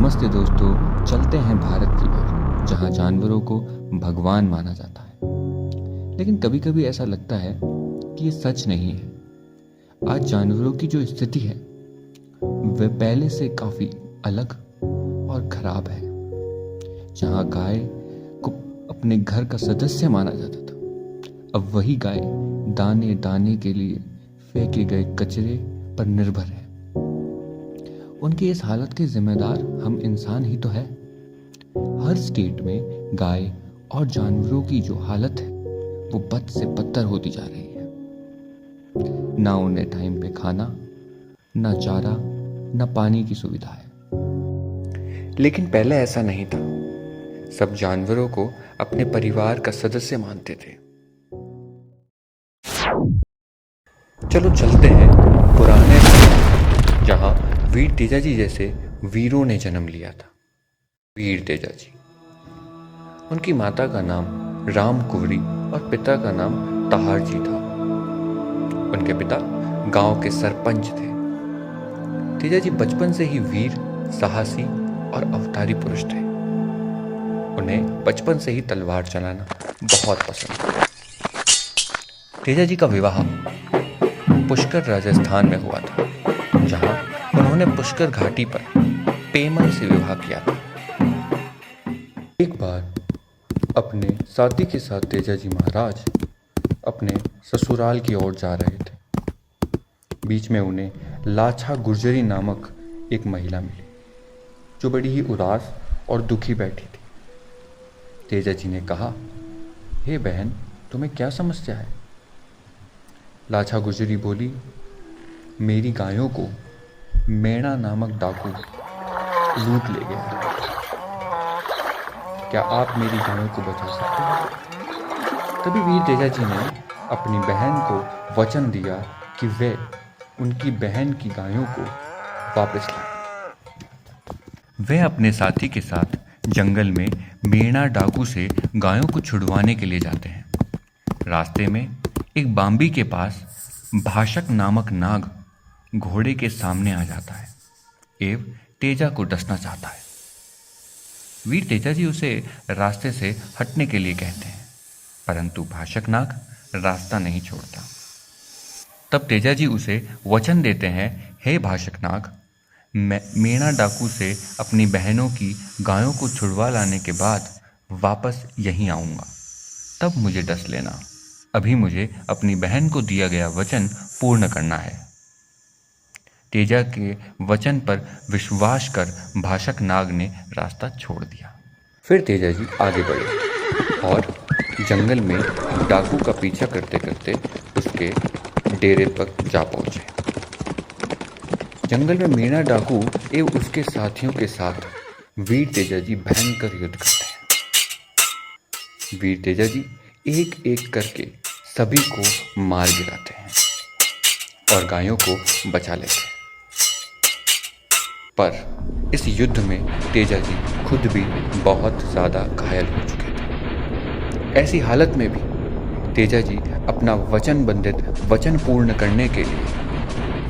नमस्ते दोस्तों, चलते हैं भारत की ओर, जहाँ जानवरों को भगवान माना जाता है। लेकिन कभी कभी ऐसा लगता है कि ये सच नहीं है। आज जानवरों की जो स्थिति है वह पहले से काफी अलग और खराब है। जहाँ गाय को अपने घर का सदस्य माना जाता था, अब वही गाय दाने दाने के लिए फेंके गए कचरे पर निर्भर है। उनकी इस हालत के जिम्मेदार हम इंसान ही तो है। हर स्टेट में गाय और जानवरों की जो हालत है वो बद से बदतर होती जा रही है। ना उन्हें टाइम पे खाना, ना चारा, ना पानी की सुविधा है। लेकिन पहले ऐसा नहीं था। सब जानवरों को अपने परिवार का सदस्य मानते थे। चलो चलते हैं पुराने समय, जहां वीर तेजाजी जैसे वीरों ने जन्म लिया था। वीर तेजाजी, उनकी माता का नाम राम कुंवरी और पिता का नाम तहारजी था। उनके पिता गांव के सरपंच थे। तेजाजी बचपन से ही वीर, साहसी और अवतारी पुरुष थे। उन्हें बचपन से ही तलवार चलाना बहुत पसंद था। तेजाजी का विवाह पुष्कर राजस्थान में हुआ था, जहां उन्होंने पुष्कर घाटी पर पेमल से विवाह किया था। एक बार अपने साथी के साथ तेजाजी महाराज अपने ससुराल की ओर जा रहे थे। बीच में उन्हें लाछा गुर्जरी नामक एक महिला मिली, जो बड़ी ही उदास और दुखी बैठी थी। तेजाजी ने कहा, हे बहन, तुम्हें क्या समस्या है? लाछा गुर्जरी बोली, मेरी गायों को मेणा नामक डाकू लूट ले गया है। क्या आप मेरी गायों को बचा सकते हैं? तभी वीर तेजाजी ने अपनी बहन को वचन दिया कि वे उनकी बहन की गायों को वापस लाएं। वे अपने साथी के साथ जंगल में मेणा डाकू से गायों को छुड़वाने के लिए जाते हैं। रास्ते में एक बांबी के पास भाषक नामक नाग घोड़े के सामने आ जाता है एवं तेजा को डसना चाहता है। वीर तेजाजी उसे रास्ते से हटने के लिए कहते हैं, परंतु भाषक नाग रास्ता नहीं छोड़ता। तब तेजाजी उसे वचन देते हैं, हे भाषक नाग, मैं मेणा डाकू से अपनी बहनों की गायों को छुड़वा लाने के बाद वापस यहीं आऊंगा, तब मुझे डस लेना। अभी मुझे अपनी बहन को दिया गया वचन पूर्ण करना है। तेजा के वचन पर विश्वास कर भाषक नाग ने रास्ता छोड़ दिया। फिर तेजाजी आगे बढ़े और जंगल में डाकू का पीछा करते करते उसके डेरे तक जा पहुंचे। जंगल में मीणा डाकू एवं उसके साथियों के साथ वीर तेजाजी भयंकर युद्ध करते हैं। वीर तेजाजी एक एक करके सभी को मार गिराते हैं और गायों को बचा लेते हैं। पर इस युद्ध में तेजाजी खुद भी बहुत ज़्यादा घायल हो चुके थे। ऐसी हालत में भी तेजाजी अपना वचन बंधित वचन पूर्ण करने के लिए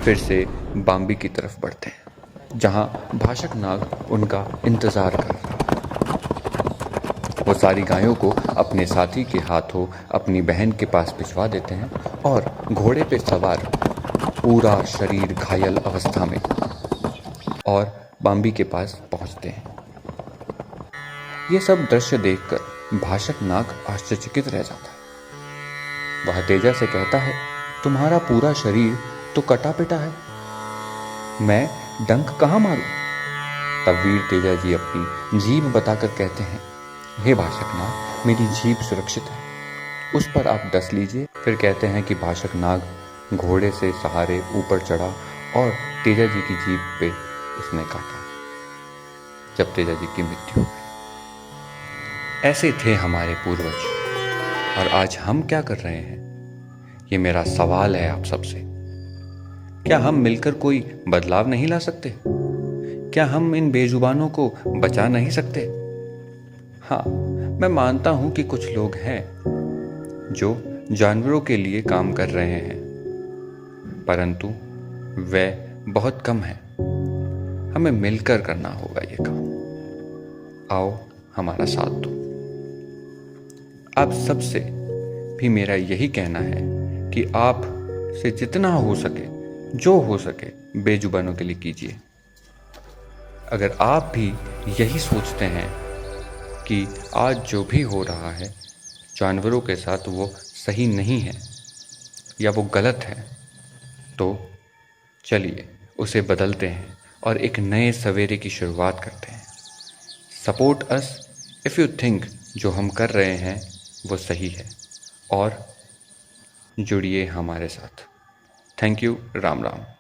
फिर से बांबी की तरफ बढ़ते हैं, जहां भाषक नाग उनका इंतजार कर रहा है। वो सारी गायों को अपने साथी के हाथों अपनी बहन के पास भिजवा देते हैं और घोड़े पर सवार पूरा शरीर घायल अवस्था में और बांबी के पास पहुंचते हैं। ये सब दृश्य देखकर भाषक नाग आश्चर्यचकित रह जाता है। वह तेजा से कहता है, तुम्हारा पूरा शरीर तो कटा पिटा है, मैं डंक कहाँ मारूं? तब वीर तेजा जी अपनी जीभ बताकर कहते हैं, हे भाषक नाग, मेरी जीभ सुरक्षित है, उस पर आप डस लीजिए। फिर कहते हैं कि भाषक नाग घोड़े से सहारे ऊपर चढ़ा और तेजा जी की जीभ पे उसने काटा, जब तेजाजी की मृत्यु हुई। ऐसे थे हमारे पूर्वज, और आज हम क्या कर रहे हैं? ये मेरा सवाल है आप सबसे। क्या हम मिलकर कोई बदलाव नहीं ला सकते? क्या हम इन बेजुबानों को बचा नहीं सकते? हाँ, मैं मानता हूं कि कुछ लोग हैं जो जानवरों के लिए काम कर रहे हैं, परंतु वे बहुत कम हैं। हमें मिलकर करना होगा ये काम। आओ हमारा साथ दो। आप सबसे भी मेरा यही कहना है कि आप से जितना हो सके, जो हो सके, बेजुबानों के लिए कीजिए। अगर आप भी यही सोचते हैं कि आज जो भी हो रहा है जानवरों के साथ वो सही नहीं है या वो गलत है, तो चलिए उसे बदलते हैं और एक नए सवेरे की शुरुआत करते हैं। Support us if you think जो हम कर रहे हैं वो सही है, और जुड़िए हमारे साथ। Thank you. राम राम।